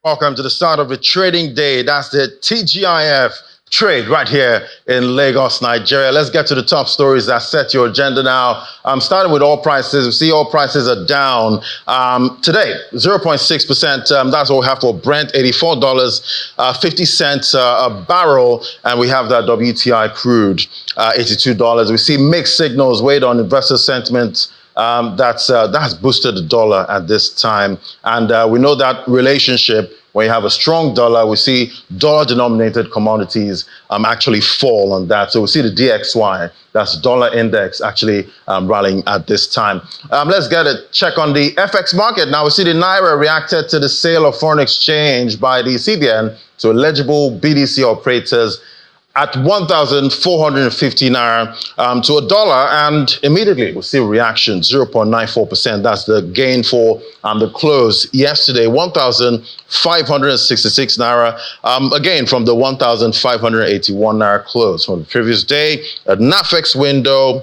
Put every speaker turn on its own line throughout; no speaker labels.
Welcome to the start of the trading day. That's the TGIF trade right here in Lagos, Nigeria. Let's get to the top stories that set your agenda now. Starting with oil prices. We see oil prices are down today, 0.6%. That's what we have for Brent, $84.50 a barrel. And we have that WTI crude, $82. We see mixed signals weighed on investor sentiment. That's boosted the dollar at this time. And we know that relationship, when you have a strong dollar, we see dollar-denominated commodities actually fall on that. So we see the DXY, that's dollar index, actually rallying at this time. Let's get a check on the FX market. Now we see the Naira reacted to the sale of foreign exchange by the CBN to eligible BDC operators at 1,450 Naira to a dollar, and immediately we see reaction, 0.94%. That's the gain for the close yesterday, 1,566 Naira, again from the 1,581 Naira close from the previous day. At NAFEX window,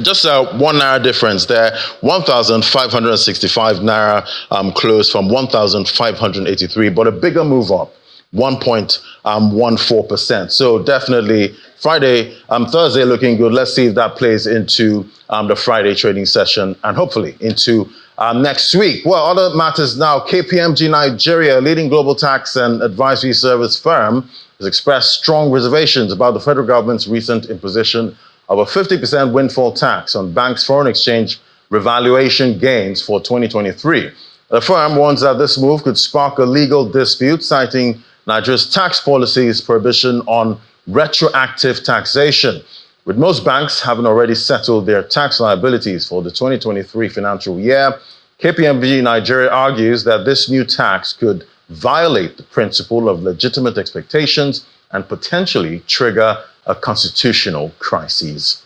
just a 1 Naira difference there, 1,565 Naira close from 1,583, but a bigger move up, 1.14%. So definitely Thursday looking good. Let's see if that plays into the Friday trading session and hopefully into next week. Well, other matters now. KPMG Nigeria, leading global tax and advisory service firm, has expressed strong reservations about the federal government's recent imposition of a 50% windfall tax on banks' foreign exchange revaluation gains for 2023. The firm warns that this move could spark a legal dispute, citing Nigeria's tax policy's prohibition on retroactive taxation, with most banks having already settled their tax liabilities for the 2023 financial year. KPMG Nigeria argues that this new tax could violate the principle of legitimate expectations and potentially trigger a constitutional crisis.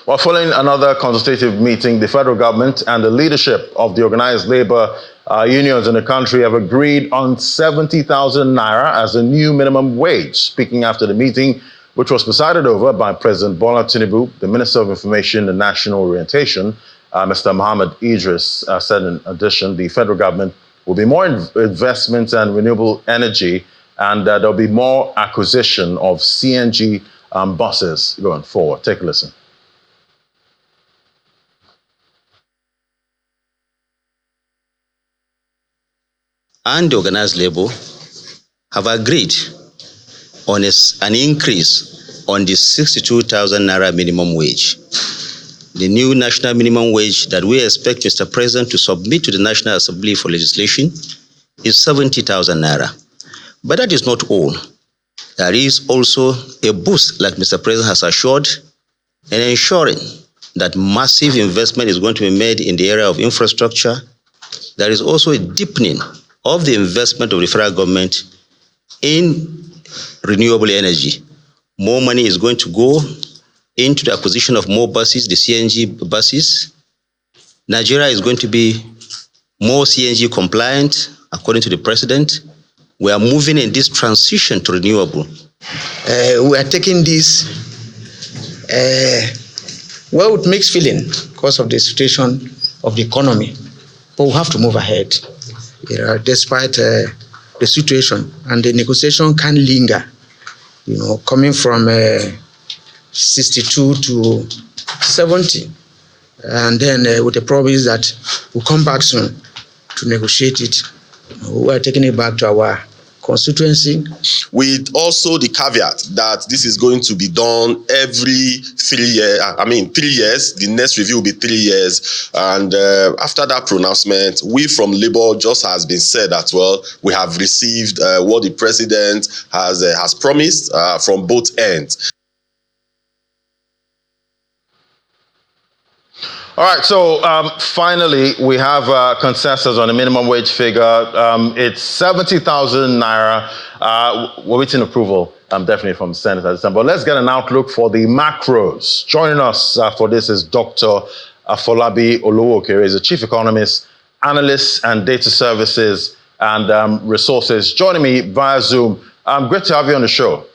While following another consultative meeting, the federal government and the leadership of the organized labor unions in the country have agreed on 70,000 Naira as a new minimum wage. Speaking after the meeting, which was presided over by President Bola Tinubu, the Minister of Information and National Orientation, Mr. Mohammed Idris, said in addition, the federal government will be more investment in renewable energy, and there'll be more acquisition of CNG buses going forward. Take a listen.
And the organized labor have agreed on an increase on the 62,000 Naira minimum wage. The new national minimum wage that we expect Mr. President to submit to the National Assembly for legislation is 70,000 Naira. But that is not all. There is also a boost, like Mr. President has assured, in ensuring that massive investment is going to be made in the area of infrastructure. There is also a deepening of the investment of the federal government in renewable energy. More money is going to go into the acquisition of more buses, the CNG buses. Nigeria is going to be more CNG compliant, according to the president. We are moving in this transition to renewable.
We are taking this with mixed feeling because of the situation of the economy, but we have to move ahead. Despite the situation, and the negotiation can linger, coming from 62 to 70, and then with the promise that we'll come back soon to negotiate it. We are taking it back to our constituency.
With also the caveat that this is going to be done every 3 years. 3 years. The next review will be 3 years. And after that pronouncement, we from Labour, just has been said that, well, we have received what the president has promised from both ends.
All right, so finally, we have consensus on the minimum wage figure. It's 70,000 Naira. We're waiting approval, definitely from the Senate at this time. But let's get an outlook for the macros. Joining us for this is Dr. Afolabi Oluwokere. He's a chief economist, analyst, and data services and resources. Joining me via Zoom. Great to have you on the show.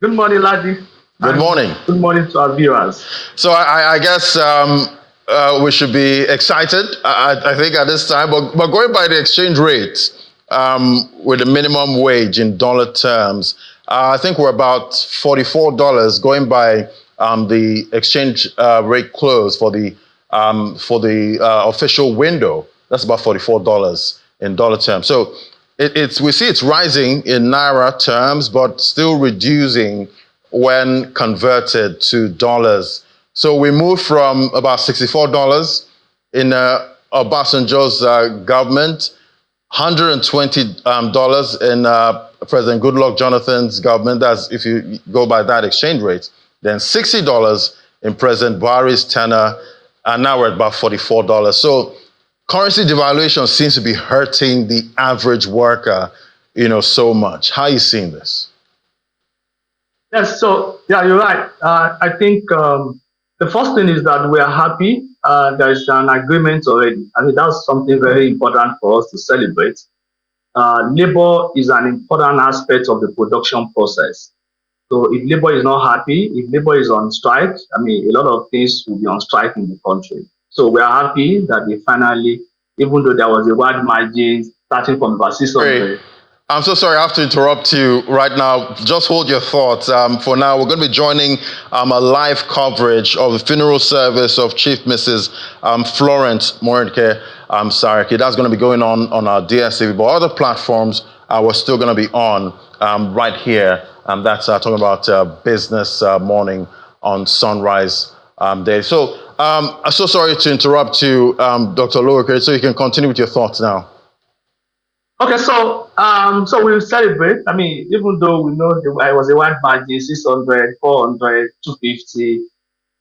Good morning, Ladi.
Good morning.
Good morning to our viewers.
So I guess we should be excited, I think, at this time. But going by the exchange rate, with the minimum wage in dollar terms, I think we're about $44 going by the exchange rate close for the official window. That's about $44 in dollar terms. So we see it's rising in naira terms, but still reducing when converted to dollars. So we moved from about $64 in Obasanjo's government, $120 in President Goodluck Jonathan's government. That's if you go by that exchange rate. Then $60 in President Buhari's tenure, and now we're at about $44. So currency devaluation seems to be hurting the average worker, so much. How are you seeing this?
Yes, so yeah, you're right. I think the first thing is that we are happy. There is an agreement already. I mean, that's something very important for us to celebrate. Labor is an important aspect of the production process. So if labor is not happy, if labor is on strike, I mean, a lot of things will be on strike in the country. So we are happy that they finally, even though there was a wide margin starting from about 600.
I'm so sorry, I have to interrupt you right now. Just hold your thoughts. For now, we're going to be joining a live coverage of the funeral service of Chief Mrs. Florence Morenike Saraki. That's going to be going on our DSTV, but other platforms we're still going to be on right here. That's talking about Business Morning on Sunrise Day. So I'm so sorry to interrupt you, Dr. Oluwakere, so you can continue with your thoughts now.
Okay, so we'll celebrate. I mean, even though we know it was a wide margin, 600, 400, 250,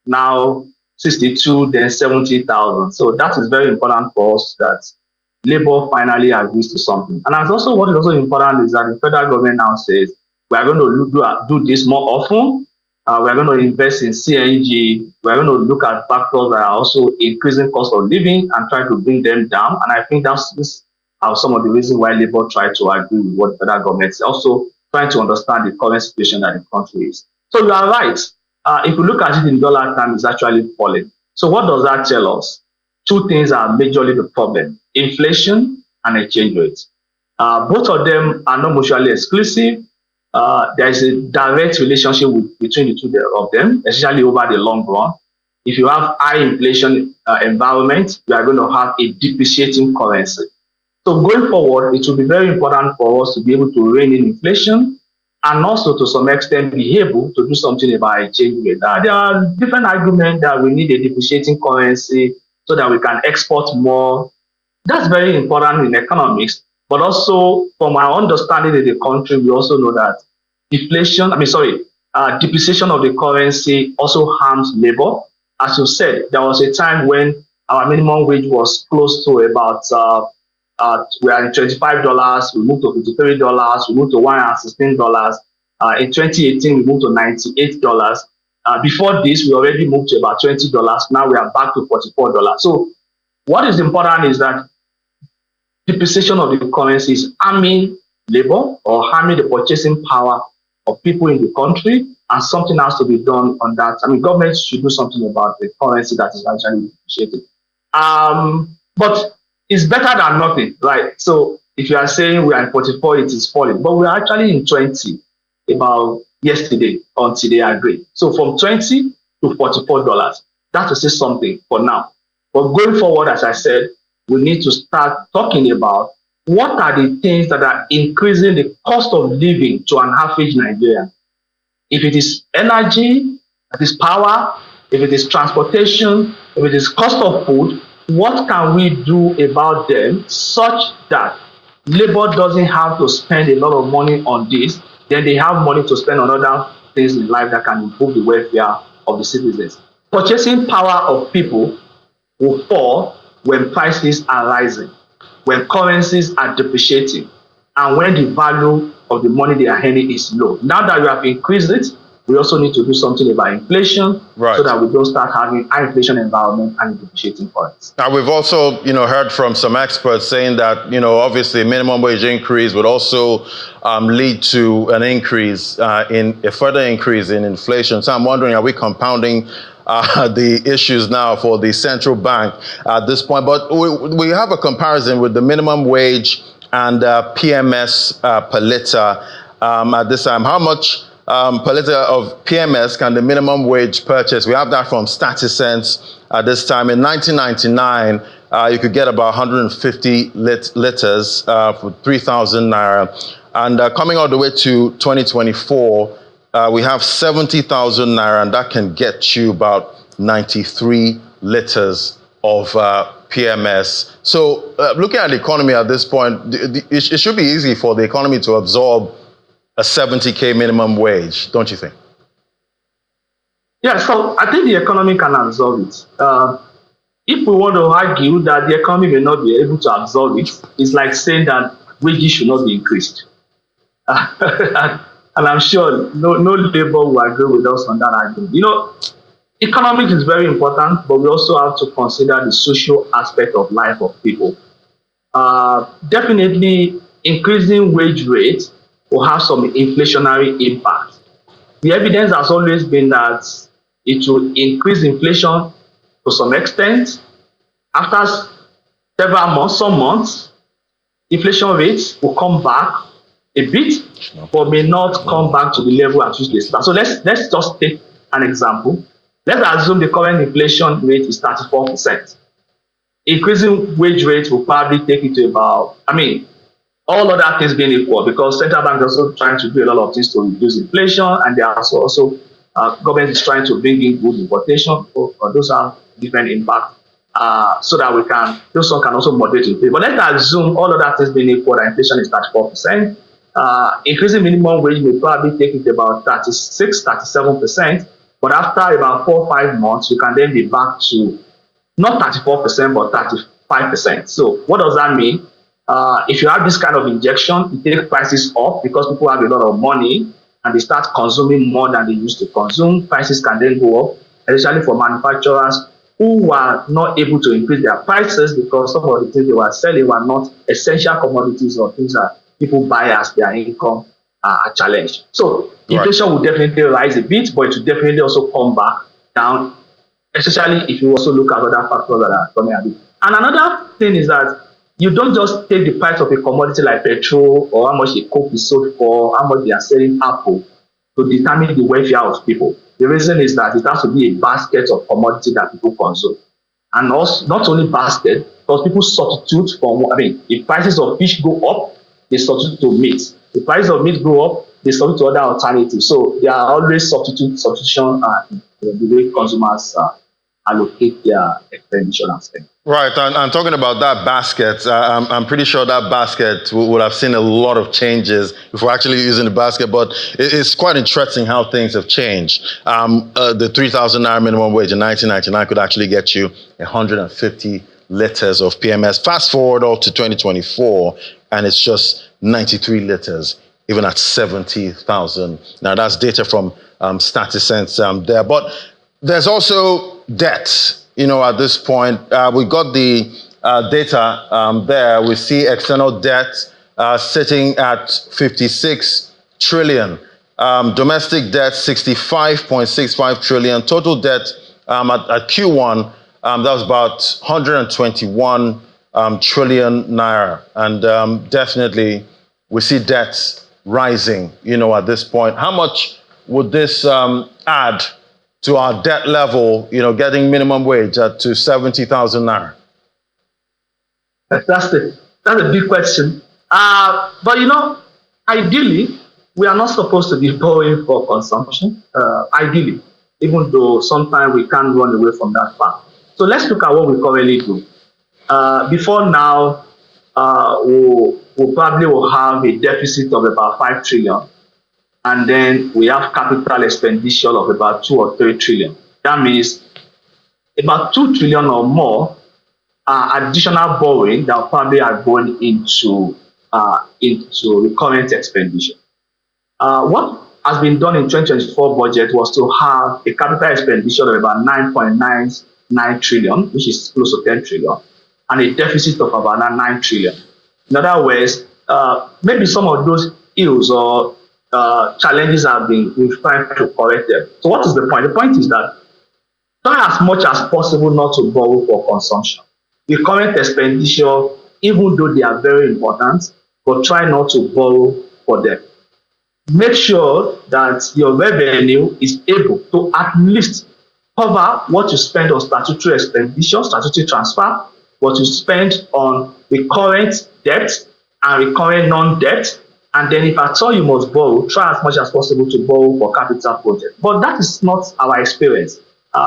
now 62, then 70,000. So that is very important for us that Labour finally agrees to something. And that's also what is also important is that the federal government now says we are going to do this more often. We are going to invest in CNG. We are going to look at factors that are also increasing cost of living and try to bring them down. And I think this are some of the reasons why Labour tried to agree with what the federal government is also trying to understand the current situation that the country is. So you are right. If you look at it in dollar terms, it's actually falling. So what does that tell us? Two things are majorly the problem: inflation and exchange rates. Both of them are not mutually exclusive. There is a direct relationship between the two of them, especially over the long run. If you have high inflation environment, you are going to have a depreciating currency. So going forward, it will be very important for us to be able to rein in inflation and also to some extent be able to do something about exchange rate. There are different arguments that we need a depreciating currency so that we can export more. That's very important in economics. But also, from our understanding in the country, we also know that depreciation of the currency also harms labor. As you said, there was a time when our minimum wage was close to about we are at $25, we moved to $53, we moved to $116. In 2018, we moved to $98. Before this, we already moved to about $20. Now we are back to $44. So what is important is that depreciation of the currency is harming labor or harming the purchasing power of people in the country, and something has to be done on that. I mean, government should do something about the currency that is actually depreciated. But it's better than nothing, right? So if you are saying we are in 44, it is falling, but we are actually in 20 about yesterday until they agree. So from 20 to $44, that will say something for now. But going forward, as I said, we need to start talking about what are the things that are increasing the cost of living to an average Nigerian. If it is energy, if it is power, if it is transportation, if it is cost of food, what can we do about them such that labor doesn't have to spend a lot of money on this, then they have money to spend on other things in life that can improve the welfare of the citizens. Purchasing power of people will fall when prices are rising, when currencies are depreciating, and when the value of the money they are earning is low. Now that we have increased it, we also need to do something about inflation, right, so that we don't start having high inflation environment and depreciating currency.
Now, we've also, heard from some experts saying that, obviously minimum wage increase would also lead to an increase a further increase in inflation. So I'm wondering, are we compounding the issues now for the central bank at this point. But we have a comparison with the minimum wage and PMS per liter at this time. How much per liter of PMS can the minimum wage purchase? We have that from StatisCents at this time. In 1999, you could get about 150 liters for 3,000 naira. And coming all the way to 2024, we have 70,000 naira, and that can get you about 93 liters of PMS. So looking at the economy at this point, it should be easy for the economy to absorb a 70K minimum wage, don't you think?
Yeah, so I think the economy can absorb it. If we want to argue that the economy may not be able to absorb it, it's like saying that wages should not be increased. And I'm sure no labor will agree with us on that argument. You know, economics is very important, but we also have to consider the social aspect of life of people. Definitely, increasing wage rates will have some inflationary impact. The evidence has always been that it will increase inflation to some extent. After several months, some months, inflation rates will come back a bit, but may not come back to the level at which they start. So let's just take an example. Let's assume the current inflation rate is 34%. Increasing wage rates will probably take it to about, all other things being equal, because central bank is also trying to do a lot of things to reduce inflation, and they are also government is trying to bring in good importation. Those are different impacts, so that those one can also moderate inflation. But let's assume all other things being equal, that inflation is 34%. Increasing minimum wage may probably take it to about 36, 37%. But after about 4 or 5 months, you can then be back to not 34%, but 35%. So what does that mean? If you have this kind of injection, it takes prices up because people have a lot of money and they start consuming more than they used to consume. Prices can then go up, especially for manufacturers who are not able to increase their prices because some of the things they were selling were not essential commodities or things that people buy as their income are challenged. So inflation will definitely rise a bit, but it will definitely also come back down, especially if you also look at other factors that are coming at it. And another thing is that you don't just take the price of a commodity like petrol or how much a coke is sold for, how much they are selling Apple to determine the welfare of people. The reason is that it has to be a basket of commodity that people consume. And also, not only basket, because people substitute from, if prices of fish go up, they substitute to meat. The price of meat go up, they substitute to other alternatives. So there are always substitution the way consumers allocate their expenditure and spend.
Right, and talking about that basket, I'm pretty sure that basket would have seen a lot of changes if we're actually using the basket, but it's quite interesting how things have changed. The 3,000 naira minimum wage in 1999 could actually get you 150 liters of PMS. Fast forward up to 2024, and it's just 93 liters, even at 70,000. Now, that's data from StatisCents there, but there's also debt. At this point, we got the data there. We see external debt sitting at 56 trillion. Domestic debt, 65.65 trillion. Total debt at Q1, that was about 121 trillion naira. And definitely, we see debts rising, at this point. How much would this add to our debt level, getting minimum wage to 70,000 naira?
That's a big question. But ideally, we are not supposed to be borrowing for consumption. Ideally, even though sometimes we can't run away from that fact. So let's look at what we currently do. Before now, we probably will have a deficit of about 5 trillion. And then we have capital expenditure of about 2 or 3 trillion. That means about 2 trillion or more additional borrowing that probably are going into recurrent expenditure. What has been done in 2024 budget was to have a capital expenditure of about 9.99 trillion, which is close to 10 trillion, and a deficit of about 9 trillion. In other words, maybe some of those ills or challenges have been, we've tried to correct them. So what is the point? The point is that try as much as possible not to borrow for consumption. The current expenditure, even though they are very important, but try not to borrow for them. Make sure that your revenue is able to at least cover what you spend on statutory expenditure, statutory transfer, what you spend on recurrent debt and recurrent non-debt. And then if at all you must borrow, try as much as possible to borrow for capital projects. But that is not our experience.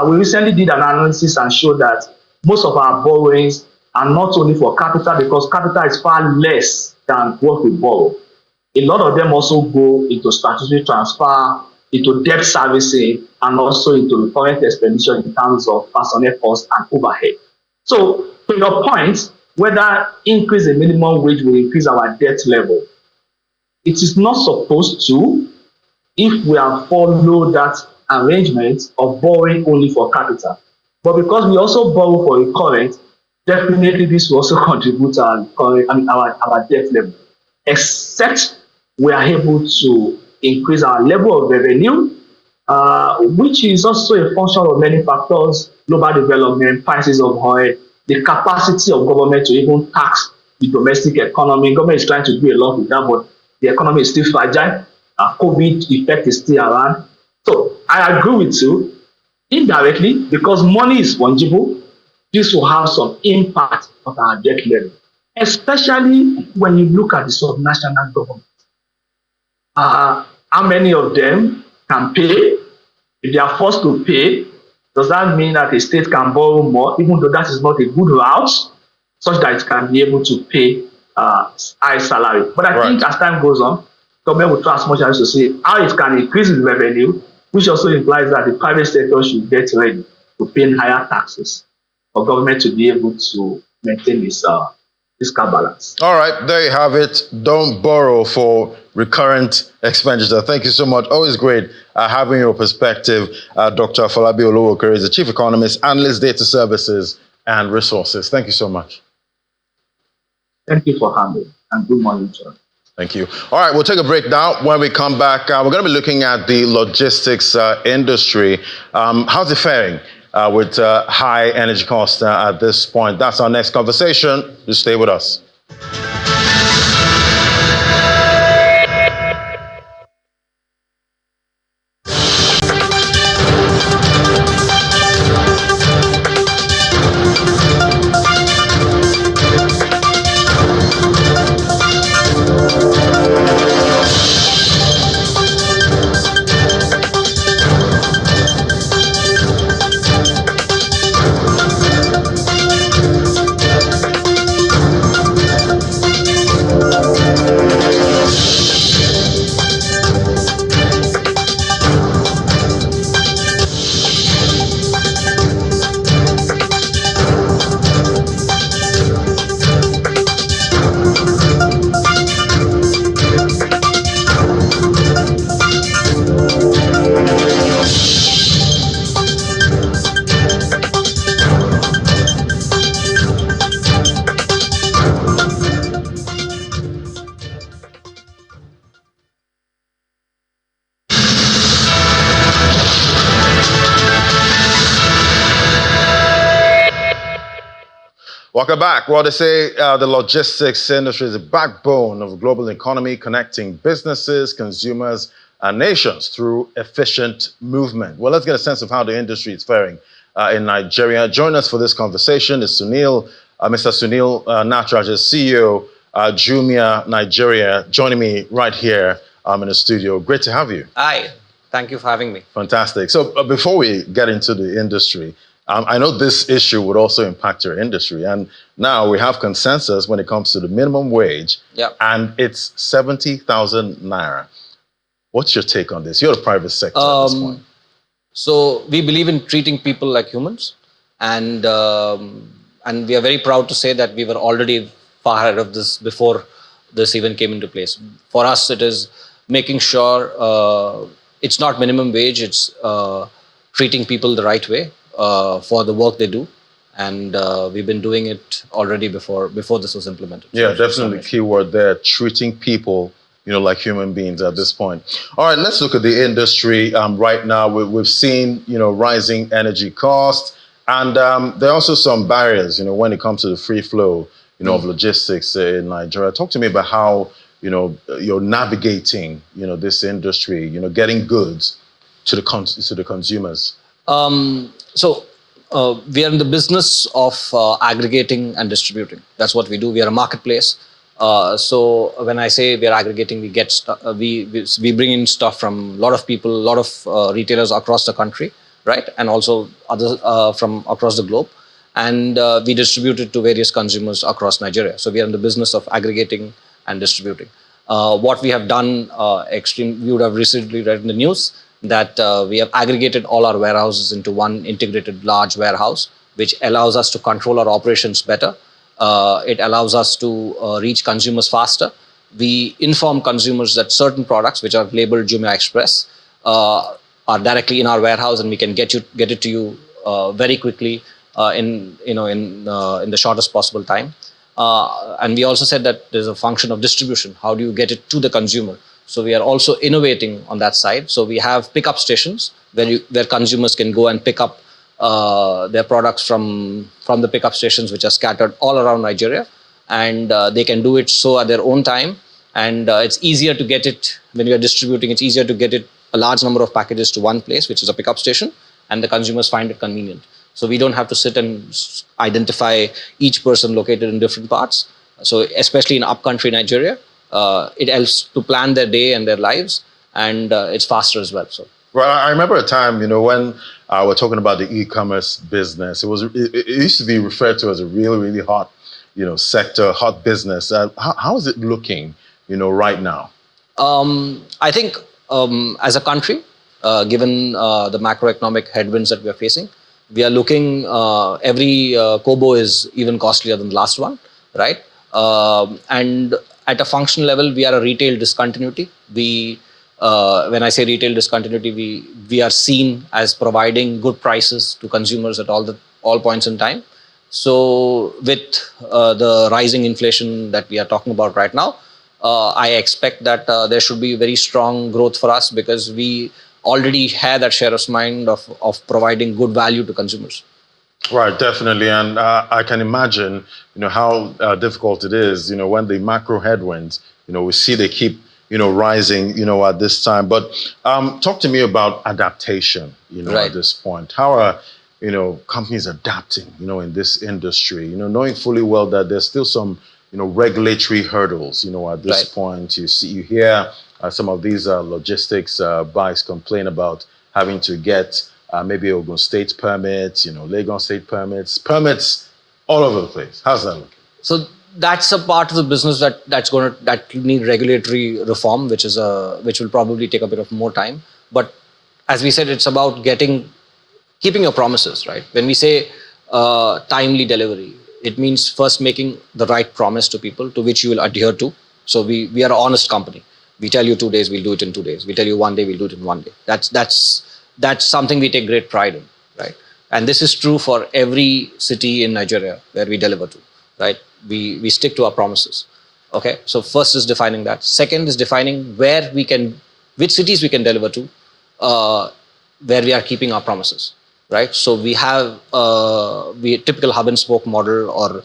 We recently did an analysis and showed that most of our borrowings are not only for capital, because capital is far less than what we borrow. A lot of them also go into statutory transfer, into debt servicing, and also into recurrent expenditure in terms of personnel costs and overhead. So, to your point, whether increase in minimum wage will increase our debt level, it is not supposed to, if we have followed that arrangement of borrowing only for capital. But because we also borrow for recurrent, definitely this will also contribute to our debt level, except we are able to increase our level of revenue, which is also a function of many factors: global development, prices of oil, the capacity of government to even tax the domestic economy. Government is trying to do a lot with that, but the economy is still fragile. COVID effect is still around. So I agree with you. Indirectly, because money is fungible, this will have some impact on our debt level, especially when you look at the subnational government. How many of them can pay? If they are forced to pay, does that mean that a state can borrow more, even though that is not a good route, such that it can be able to pay high salary? But I think as time goes on, government will try as much as to see how it can increase its revenue, which also implies that the private sector should get ready to pay higher taxes for government to be able to maintain its fiscal balance.
All right, there you have it. Don't borrow for recurrent expenditure. Thank you so much. Always great having your perspective. Dr. Afolabi Oluwokere is the Chief Economist, Analyst, Data Services and Resources. Thank you so much.
Thank you for having me, and good morning, sir.
Thank you. All right, we'll take a break now. When we come back, we're going to be looking at the logistics industry. How's it faring with high energy costs at this point? That's our next conversation. Just stay with us. Welcome back. Well, they say the logistics industry is the backbone of the global economy, connecting businesses, consumers, and nations through efficient movement. Well, let's get a sense of how the industry is faring in Nigeria. Join us for this conversation is Mr. Sunil Natraj, CEO, Jumia Nigeria, joining me right here in the studio. Great to have you.
Hi, thank you for having me.
Fantastic. So before we get into the industry, I know this issue would also impact your industry. And now we have consensus when it comes to the minimum wage.
Yep.
And it's 70,000 naira. What's your take on this? You're the private sector at this point.
So we believe in treating people like humans. And we are very proud to say that we were already far ahead of this before this even came into place. For us, it is making sure it's not minimum wage, it's treating people the right way. For the work they do, and we've been doing it already before this was implemented.
Yeah, definitely key word there, treating people like human beings at this point. All right, let's look at the industry right now. We've seen, rising energy costs, and there are also some barriers, when it comes to the free flow, of logistics in Nigeria. Talk to me about how, you're navigating, this industry, getting goods to the consumers.
We are in the business of aggregating and distributing. That's what we do. We are a marketplace. So when I say we are aggregating, we get we bring in stuff from a lot of people, a lot of retailers across the country, right, and also others from across the globe, and we distribute it to various consumers across Nigeria. So we are in the business of aggregating and distributing. What we have done, you would have recently read in the news that we have aggregated all our warehouses into one integrated large warehouse, which allows us to control our operations better. It allows us to reach consumers faster. We inform consumers that certain products which are labeled Jumia Express are directly in our warehouse, and we can get it to you very quickly in the shortest possible time. And we also said that there's a function of distribution. How do you get it to the consumer? So we are also innovating on that side. So we have pickup stations where consumers can go and pick up their products from the pickup stations, which are scattered all around Nigeria, and they can do it so at their own time. And it's easier to get it when you are distributing. It's easier to get it a large number of packages to one place, which is a pickup station, and the consumers find it convenient. So we don't have to sit and identify each person located in different parts. So especially in upcountry Nigeria, it helps to plan their day and their lives, and it's faster as well. So.
Well, I remember a time, when we're talking about the e-commerce business. It used to be referred to as a really, really hot, sector, hot business. How is it looking, right now?
I think as a country, given the macroeconomic headwinds that we are facing, we are looking, every kobo is even costlier than the last one, right? And at a functional level, we are a retail discontinuity. When I say retail discontinuity, we are seen as providing good prices to consumers at all points in time. So with the rising inflation that we are talking about right now, I expect that there should be very strong growth for us, because we already have that share of mind of providing good value to consumers.
Right, definitely. And I can imagine, how difficult it is, when the macro headwinds, we see they keep, rising, at this time. But talk to me about adaptation,
Right.
at this point. How are, companies adapting, in this industry, knowing fully well that there's still some, regulatory hurdles, at this
Right.
point. You hear some of these logistics bikes complain about having to get maybe Ogun State permits, Lagos State permits all over the place. How's that looking?
So that's a part of the business that need regulatory reform, which will probably take a bit of more time. But as we said, it's about keeping your promises, right? When we say timely delivery, it means first making the right promise to people to which you will adhere to. So we are an honest company. We tell you 2 days, we'll do it in 2 days. We tell you 1 day, we'll do it in 1 day. That's something we take great pride in, right? And this is true for every city in Nigeria where we deliver to, right? We stick to our promises. Okay, so first is defining that. Second is defining which cities we can deliver to, where we are keeping our promises, right? So we have a typical hub and spoke model, or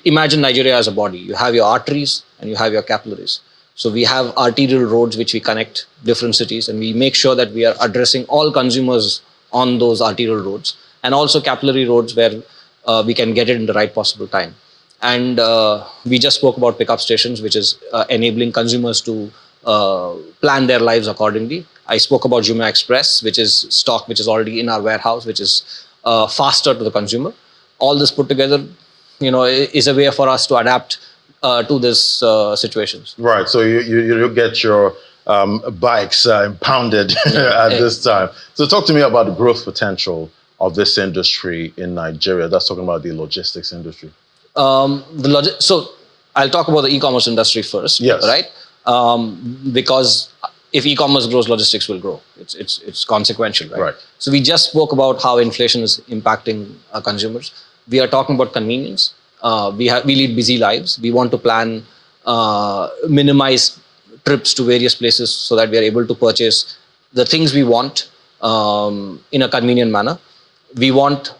imagine Nigeria as a body. You have your arteries and you have your capillaries. So we have arterial roads which we connect different cities, and we make sure that we are addressing all consumers on those arterial roads, and also capillary roads where we can get it in the right possible time. And we just spoke about pickup stations, which is enabling consumers to plan their lives accordingly. I spoke about Jumia Express, which is stock which is already in our warehouse, which is faster to the consumer. All this put together, is a way for us to adapt to this situations.
Right. So you get your bikes impounded at this time. So talk to me about the growth potential of this industry in Nigeria. That's talking about the logistics industry.
So I'll talk about the e-commerce industry first.
Yes.
Right. Because if e-commerce grows, logistics will grow. It's consequential, right?
Right.
So we just spoke about how inflation is impacting consumers. We are talking about convenience. We lead busy lives. We want to plan minimize trips to various places so that we are able to purchase the things we want in a convenient manner. We want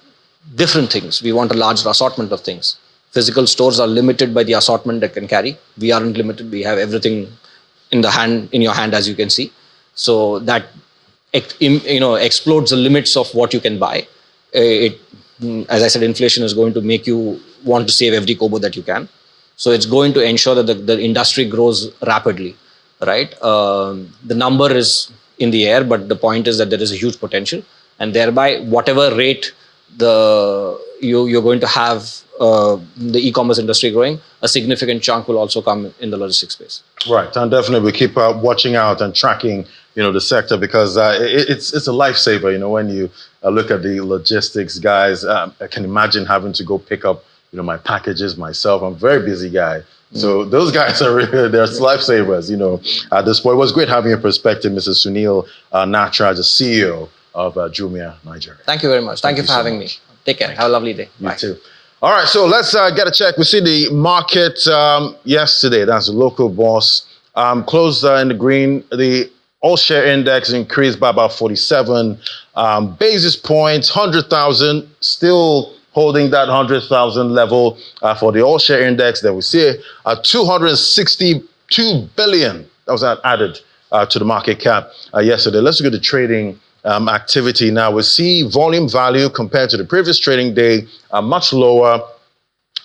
different things. We want a larger assortment of things. Physical stores are limited by the assortment they can carry. We aren't limited. We have everything in your hand, as you can see. So that explodes the limits of what you can buy. As I said, inflation is going to make you want to save every kobo that you can. So it's going to ensure that the industry grows rapidly, right? The number is in the air, but the point is that there is a huge potential, and thereby whatever rate you're going to have the e-commerce industry growing, a significant chunk will also come in the logistics space.
Right, and definitely we keep watching out and tracking, the sector, because it's a lifesaver. When you look at the logistics guys, I can imagine having to go pick up, my packages myself. I'm a very busy guy. So those guys are really, they're lifesavers, at this point. It was great having your perspective, Mrs. Sunil Natra, the CEO of Jumia Nigeria.
Thank you very much. Thank you for having me. Take care. Have a lovely day.
You too. All right, so let's get a check. We see the market yesterday, that's the local boss, closed in the green. The all-share index increased by about 47 basis points, 100,000, still holding that 100,000 level for the all-share index. That we see 262 billion that was added to the market cap yesterday. Let's look at the trading activity now. We see volume value compared to the previous trading day much lower,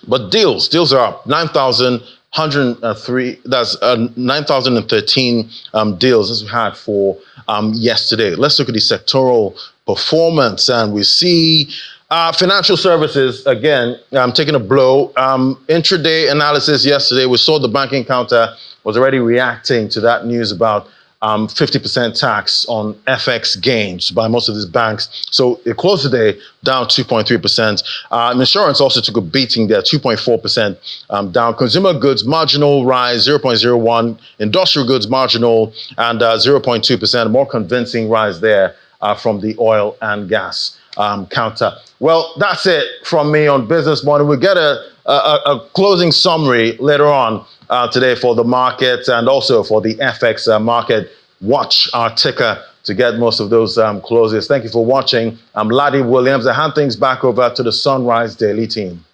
but deals are up 9,103. That's 9,013 deals as we had for yesterday. Let's look at the sectoral performance, and we see financial services again taking a blow. Intraday analysis yesterday, we saw the banking counter was already reacting to that news about 50% tax on FX gains by most of these banks. So it closed today down 2.3%. Insurance also took a beating there, 2.4% down. Consumer goods marginal rise, 0.01. Industrial goods marginal and 0.2%. More convincing rise there from the oil and gas counter. Well, that's it from me on Business Morning. We'll get a closing summary later on today for the market and also for the FX market. Watch our ticker to get most of those closes. Thank you for watching. I'm Laddie Williams. I hand things back over to the Sunrise Daily team.